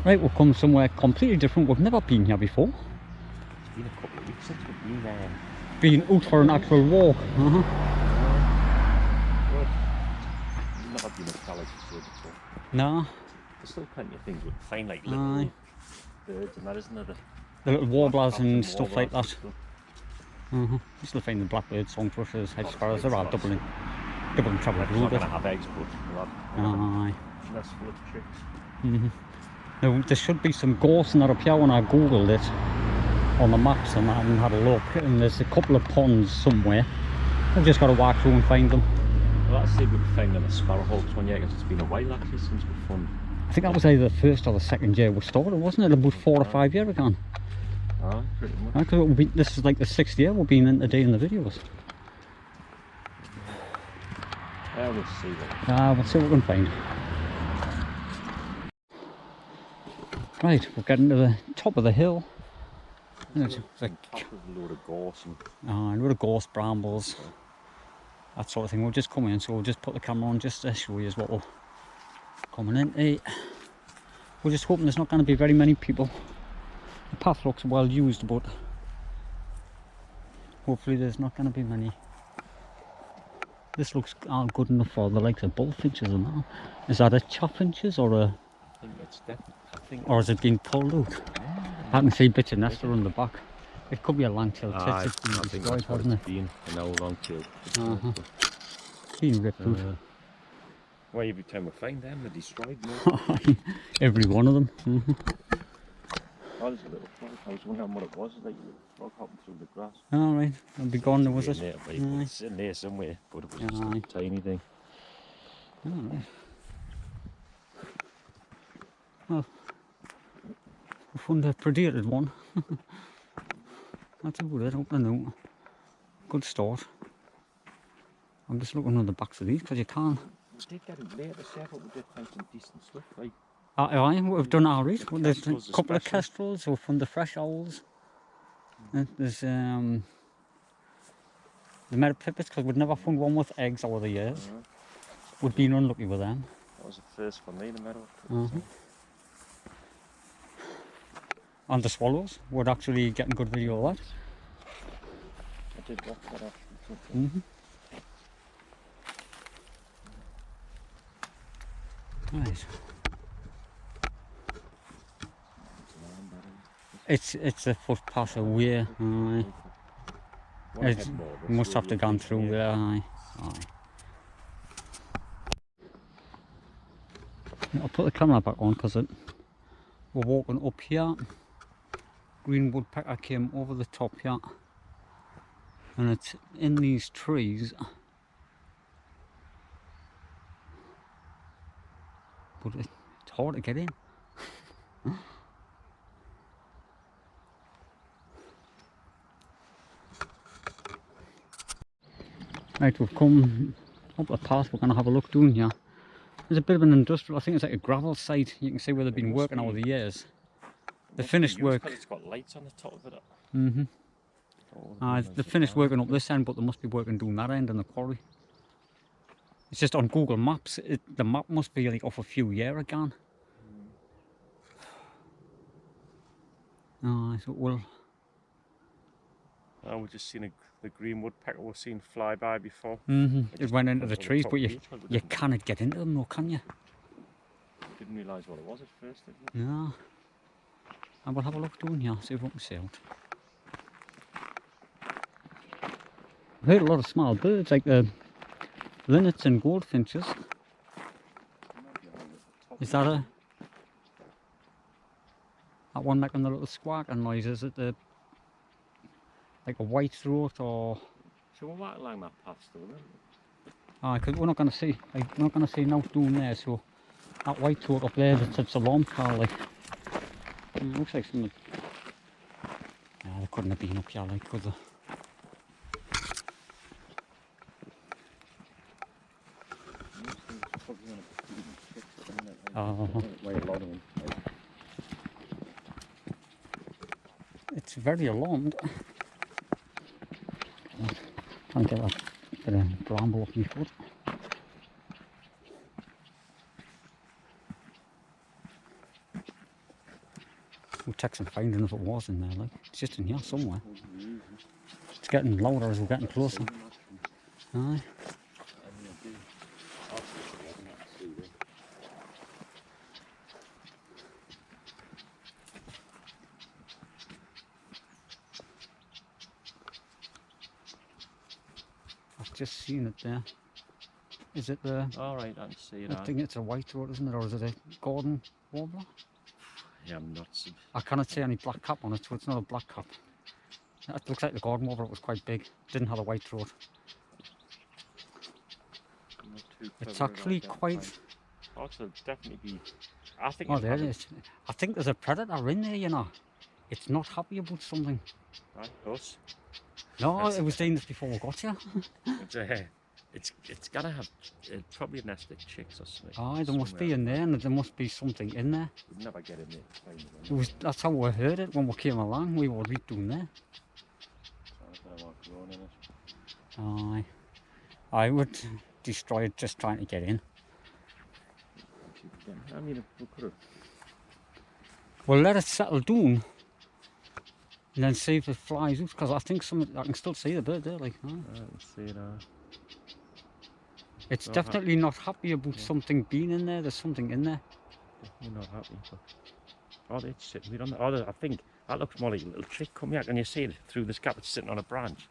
Right, we've come somewhere completely different. We've never been here before. It's been a couple of weeks since we've been there. Been out for an actual walk. Well, never been as far as you said before. No. There's still plenty of things we can find, like little birds and that, isn't there? The little warblers and stuff like warblers that. and You still find the blackbird, songthrushes, hedge sparrows. They're all Sparrows. doubling trouble a It's little not bit. going to have eggs, but Aye. that's full of tricks. Now, there should be some ghosts in that up here when I googled it on the maps and that and had a look. And there's a couple of ponds somewhere. I've just got to walk through and find them. Well, let's see if we can find them a sparrowhawks one year, because it's been a while actually since we've found. I think that was either the first or the second year we started, wasn't it? About 4 or 5 years ago. Ah, pretty much. This is like the 6th year we've been in today in the videos. Yeah, we'll see what. We'll see what we can find. Right, we're getting to the top of the hill. It's like a load of gorse and a load of gorse, brambles, that sort of thing. We'll just come in, so we'll just put the camera on just to show you what we're coming into. We're just hoping there's not going to be very many people. The path looks well used, but hopefully there's not going to be many. This looks good enough for the likes of bullfinches and that. Is that a chaffinches or a? I think it's definitely. Or has it been pulled out? I can see bits of nester on the back. It could be a long-tailed tit. It's been destroyed, hasn't it? Been an old long-tailed. Been ripped out. Well, every time we find them, they're destroyed. Every one of them. Oh, there's a little frog. I was wondering what it was. Like a little frog hopping through the grass. All right, I'll be gone. Was it? It's in there somewhere, but it was just a tiny thing. All right. Well, we found a predated one. That's a good opening out. Good start. I'm just looking on the backs of these because you can't. We did get it later, but we did find some decent stuff. Like. Aye, we've done alright. There's a couple of kestrels, we've found the fresh owls. There's the meadow pipits, because we'd never found one with eggs over the years. We've been unlucky with them. That was the first for me, the meadow pipits. And the swallows, we're actually getting good video of that. I did watch that actually. Right. It's a footpath away. It must have to gone through there. Aye. I'll put the camera back on because we're walking up here. Green woodpecker came over the top here, and it's in these trees. But it's hard to get in. Right, we've come up the path. We're going to have a look down here. There's a bit of an industrial, I think it's like a gravel site. You can see where they've been working over the years. The finished work. It's got lights on the top of it. The finished working up this end, but they must be working down that end in the quarry. It's just on Google Maps. The map must be like off a few years ago. So we'll. Oh, we've just seen the green woodpecker we've seen fly by before. It went into the trees, but you cannot get into them, though, can you? Didn't realise what it was at first, did you? No. And we'll have a look down here, see if we can see out. I've heard a lot of small birds, like the linnets and goldfinches. Is that that one making the little squawking noise? Is it like a white throat or? So we'll walk along that path still, then. Because we're not going to see. We're not going to see no down there. So that white throat up there, that's alarm call. Like it looks like something. Yeah, they couldn't have been up here, like, could they? It's very alarmed. Trying to get that bit of bramble off my foot. We'll check some finding if it was in there, like. It's just in here somewhere. It's getting louder as we're getting closer. Aye. I've just seen it there. Is it the... All right, I can see it. I think it's a white throat, isn't it? Or is it a garden warbler? Yeah, I'm not. I cannot see any black cap on it, so it's not a black cap. It looks like the garden warbler. It was quite big. Didn't have a white throat. It's actually quite... Oh, it'll definitely be... I think... Oh, there it is. I think there's a predator in there, you know. It's not happy about something. Right, us. No, it was doing this before we got here. It's gotta have probably a nest of chicks or something. Aye, there must be in there, and there must be something in there. We'd never get in there. That's how we heard it when we came along. We were right down there. Aye. I would destroy it just trying to get in. I mean, we could have. Well, let it settle down. And then see if it flies out, because I think I can still see the bird there, like. I can see it. It's definitely not happy about something being in there. There's something in there. Definitely not happy. But... Oh, it's sitting right on the... Oh, I think that looks more like a little chick coming out. Can you see it through this gap? It's sitting on a branch.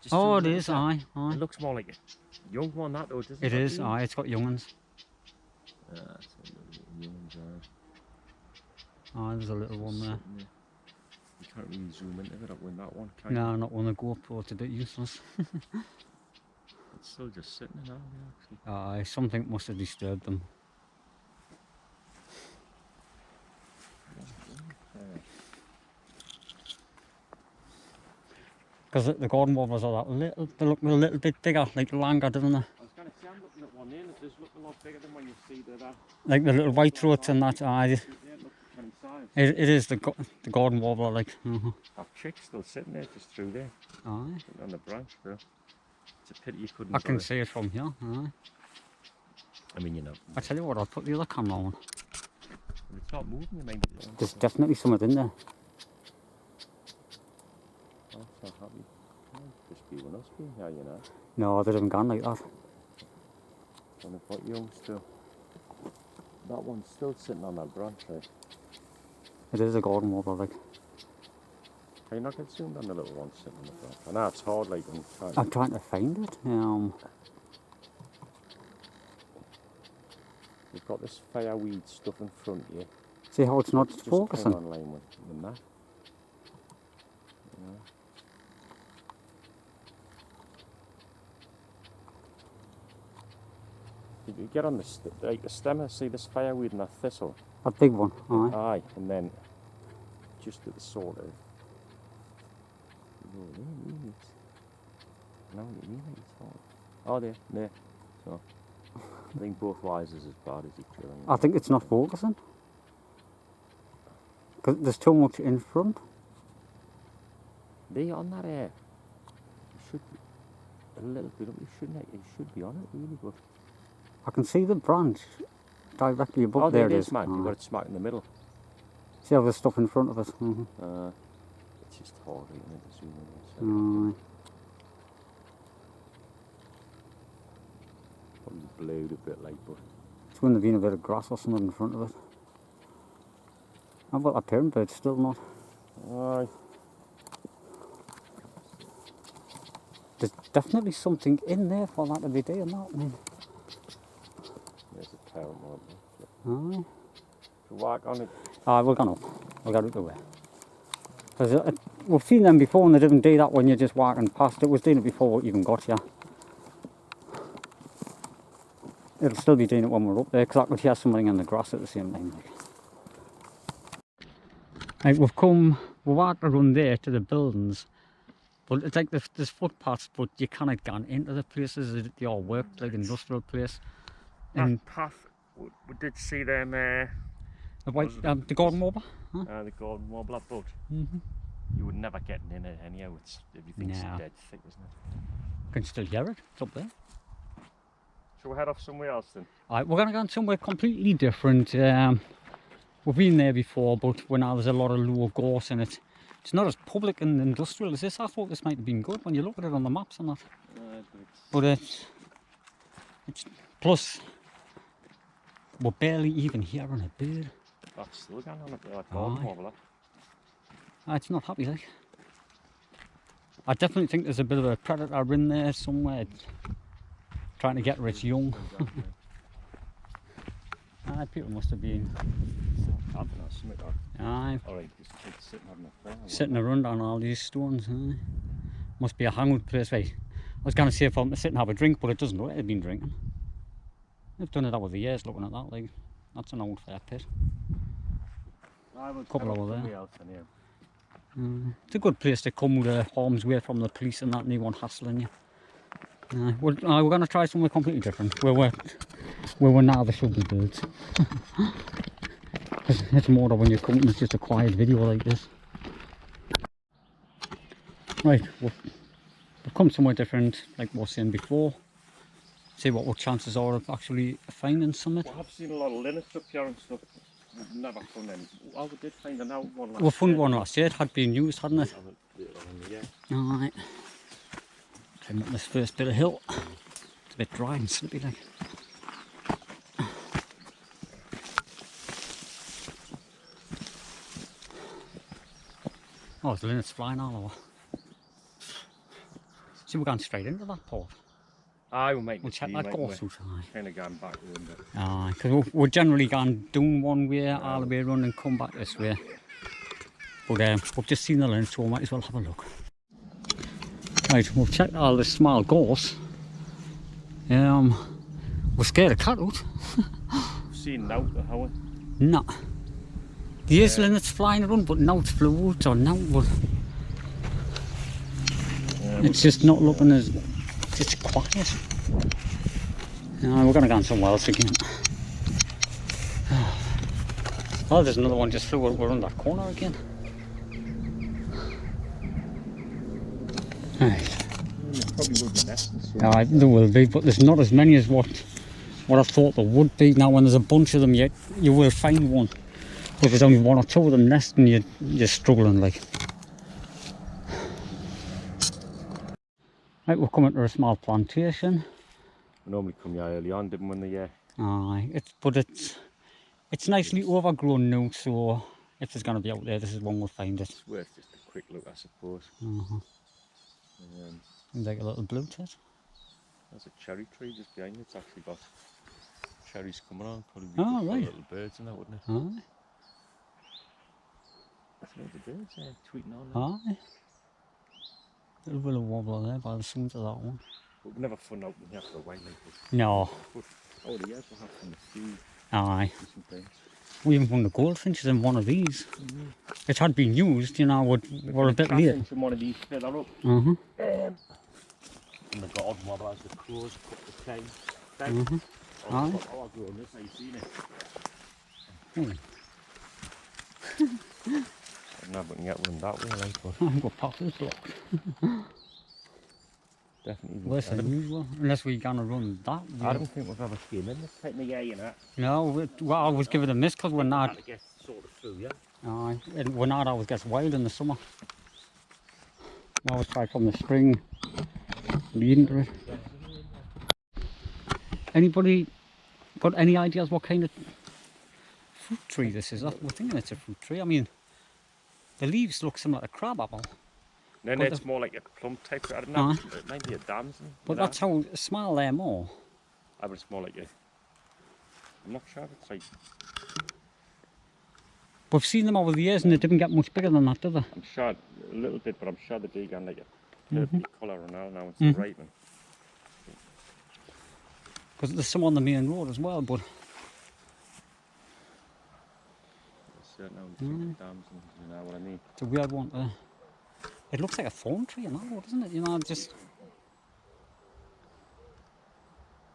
Just oh, it is, aye, aye. It looks more like a young one, that though, doesn't it? It is, aye. It's got young'uns. It's got little young'uns, aye. There's a little one there. You can't really zoom into it with that one, can you? No, not on the GoPro. It's a bit useless. It's still just sitting there, actually. Aye, something must have disturbed them. Because the garden warblers are they look a little bit bigger, like longer, don't they? I was going to say, I'm looking at one there, and it does look a lot bigger than when you see that. Like the little white throats and that, aye. It is the garden warbler, like. That chick's still sitting there, just through there. Aye. Sitting on the branch, bro. It's a pity you couldn't. I can see it from here, aye. I mean, you know. I tell you what, I'll put the other camera on. It's not moving, you mean? There's definitely something in there. Oh, it's not happy. Just be with us being here, you know. No, they haven't gone like that. And they've got young still. That one's still sitting on that branch, right? It is a garden warbler, like. Can you not get zoomed on the little one sitting on the branch? I know it's hard, like, when you I'm trying to find it. You've got this fireweed stuff in front of you. See how it's not Just focusing? on line with that. If you get on the stem, see this fireweed and that thistle? A big one, aye. Aye, and then just at the sort of... Oh, there. So, I think both wires is as bad as each other. I think it's not focusing. Because there's too much in front. They on that air. You should be a little bit up. You should be on it really, but I can see the branch directly above. oh, there it is, man. You've got it smack in the middle. See how there's stuff in front of it. It's just hard, isn't it, to zoom in. Probably blowed a bit like, but it's when there's been a bit of grass or something in front of it. How about that parent bird? Still not. aye. There's definitely something in there for that to be doing that. I mean. There's a parent one. Aye. To walk on it. Aye, we're gone up. We'll get out of the way. Because we've seen them before and they didn't do that when you're just walking past. It was doing it before we even got here. It'll still be doing it when we're up there because I could hear something in the grass at the same time. Right, we've walked around there to the buildings, but it's like there's footpaths, but you cannot get into the places that they all work, like industrial place. And path, we did see them. The garden warbler? Huh? The golden warbler, but you would never get in it anyhow. Everything's dead thick, isn't it? You can still hear it. It's up there. Shall we head off somewhere else then? Alright, we're going to go somewhere completely different. We're we've been there before, but when there's a lot of low gorse in it. It's not as public and industrial as this. I thought this might have been good when you look at it on the maps and that. But it's plus we're barely even hearing a bird. That's still going on up there, like garden warbler. It's not happy like. I definitely think there's a bit of a predator in there somewhere, trying to get her its young. People must have been camping or something. Alright, just kids sitting having a fire. Sitting around on all these stones. Must be a hangout place. Right? I was going to say for them to sit and have a drink, but it doesn't look like they've been drinking. They've done it over the years looking at that. Like, that's an old fire pit. A couple over there. It's a good place to come with harm's way from the police and that, and they won't hassling you. We're going to try something completely different. Where we're now, there should be birds. It's more when you're coming, it's just a quiet video like this. Right, we've come somewhere different, like we were saying before. See what our chances are of actually finding something. Well, I've seen a lot of linnets up here and stuff. We've never found any. Well, we did find an out one last year. We found one last year. It had been used, hadn't it? Alright. Climb up this first bit of hill. It's a bit dry and slippy like. Oh, there's linnets flying all over. See, we're going straight into that port. We'll check that course out. Kind of going back a little bit. Because we're generally going down one way all the way around and come back this way. But we've just seen the linnets, so we might as well have a look. Right, we've checked all the small gorse. We're scared of cattle. We've seen now, have we? No. There's linnets flying around, but now it's flew out or now, but it's just not looking as, it's quiet. We're going to go on somewhere else again. Oh, there's another one just flew out around that corner again. Right. Probably will be nests. There will be, but there's not as many as what I thought there would be. Now, when there's a bunch of them, you will find one. But if there's only one or two of them nesting, you're struggling like. Right, we're coming to a small plantation. We normally come here early on, didn't we, in the year? But it's nicely overgrown now, so if there's going to be out there, this is one we'll find it. It's worth just a quick look, I suppose. Seems like a little blue tit. There's a cherry tree just behind it. It's actually got cherries coming on. Probably be good for little birds in there, wouldn't it? That's the birds tweeting on there. Little bit of wobbler there by the sounds of that one. But we've never found out when you have to wait like this. No. But over the years we'll have from the sea. Aye. We even found the goldfinches in one of these. It had been used, you know, we're a bit late. From one of these further up. And the garden wobble as the crows cut the cane. I've grown this, have you seen it? No, but we can get one that way, like, but I've got pockets blocked. Definitely. Less than usual, unless we're going to run that way. I don't think we've ever seen in this type of year, you know. No, well, I always give it a miss because we're not. To get sort of through, yeah. We're not always gets wild in the summer. We always try from the spring leading to it. Anybody got any ideas what kind of fruit tree this is? We're thinking it's a fruit tree. I mean, the leaves look similar to crab apple. Then it's more like a plum type. I don't know. It might be a damson. But that's how small they're more. But it's more like a. I'm not sure. It's like. We've seen them over the years and they didn't get much bigger than that, did they? I'm sure a little bit, but I'm sure they do get like a purple colour and all now. It's the right one. Because there's some on the main road as well, but. Damson, you know what I mean? It's a weird one. It looks like a thorn tree in that road, doesn't it? You know, just.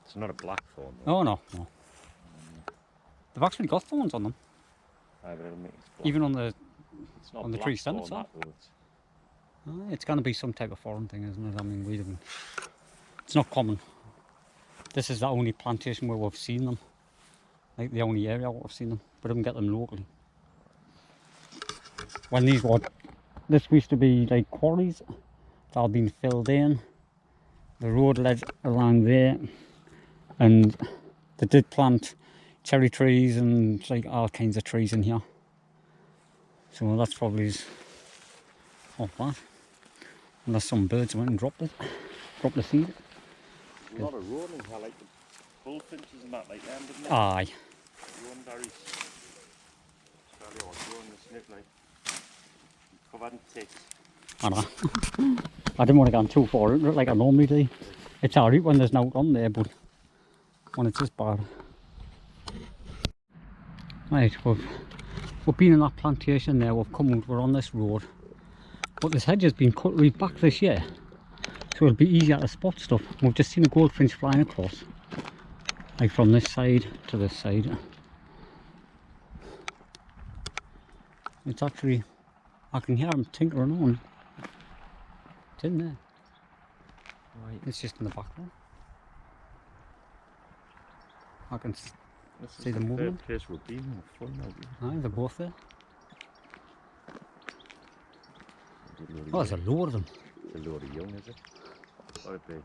It's not a black thorn. Though. Oh no. They've actually got thorns on them. But it'll make it even on the black tree stem itself. It's going to be some type of foreign thing, isn't it? I mean, we didn't. It's not common. This is the only plantation where we've seen them. Like the only area where we've seen them, but we didn't get them locally. when this used to be like quarries. It's all been filled in. The road led along there, and they did plant cherry trees and like all kinds of trees in here. So that's probably not bad. Unless some birds went and dropped the seed. A lot of roaming here, like the bullfinches and that, like them, didn't they? Aye. Roan berries. Australia was growing the snip like covered in ticks. I know. I didn't want to go too far into it like I normally do. It's alright when there's no on there, but when it's just bad. Right, we've been in that plantation there, we're on this road. But this hedge has been cut right back this year, so it'll be easier to spot stuff. We've just seen a goldfinch flying across, like from this side to this side. It's actually, I can hear him tinkering on. It's in there. Right. It's just in the back there. I can see the The movement. third place we've been in. Fun now. Aye, they're both there. Oh, there's a load of them. It's a load of young, is it? What a big.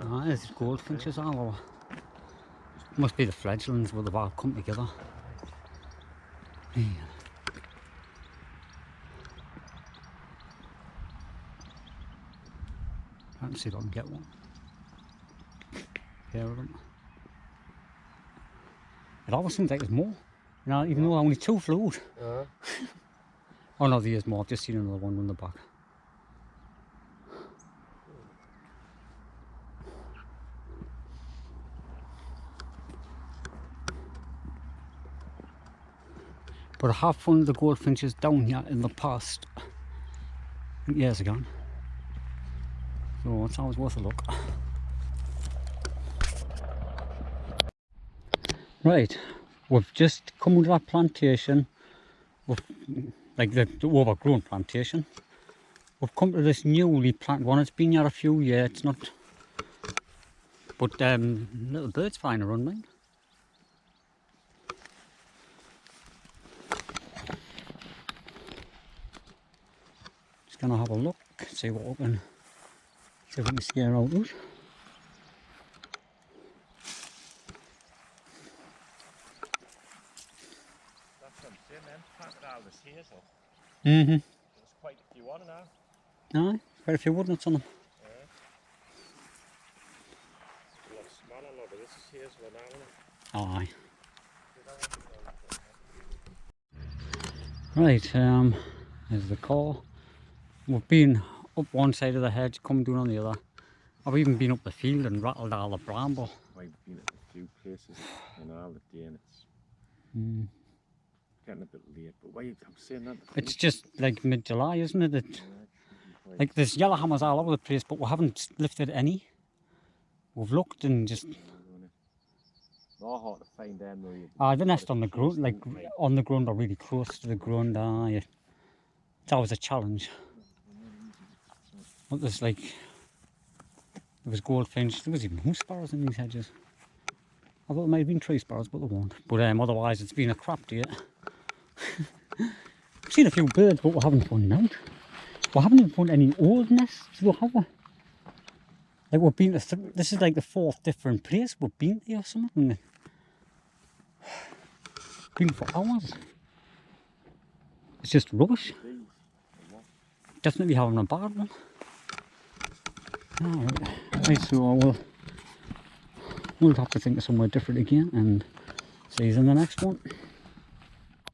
Aye, there's goldfinches all over. Must be the fledglings where they've all come together. Yeah. I can see if I can get one. Pair of them. It always seems like there's more. You know, even though only two flew out. Oh no, there is more. I've just seen another one on the back. But I have found the goldfinches down here in the past, years ago. So it's always worth a look. Right, we've just come into that plantation, like the overgrown plantation. We've come to this newly planted one. It's been here a few years. It's not, but little birds flying around, mate. Just gonna have a look, see what we can scare out with. That's what I'm saying, man. Planted all this hazel. Mm-hmm. There's quite a few on now. Aye, quite a few wood nuts on them. A lot smaller, a lot of this is hazel now, isn't it? Aye. Right, there's the car. We've been up one side of the hedge, come down on the other. I've even been up the field and rattled all the bramble. I've been at a few places in all the day and it's getting a bit late. But why I'm saying that? It's just like mid-July, isn't it? Like there's yellowhammers all over the place, but we haven't lifted any. We've looked and just... Not hard to find them though. the nest on the ground, like on the ground or really close to the ground. It's always a challenge. But there's like, there was goldfinch, there was even house sparrows in these hedges. I thought there might have been tree sparrows, but there weren't. But otherwise it's been a crap day. I've seen a few birds, but we haven't found out. We haven't even found any old nests, have we? Like we've been to, this is like the 4th different place we've been to or something. Been for hours. It's just rubbish. Definitely having a bad one. Right, so we'll have to think of somewhere different again and see you in the next one.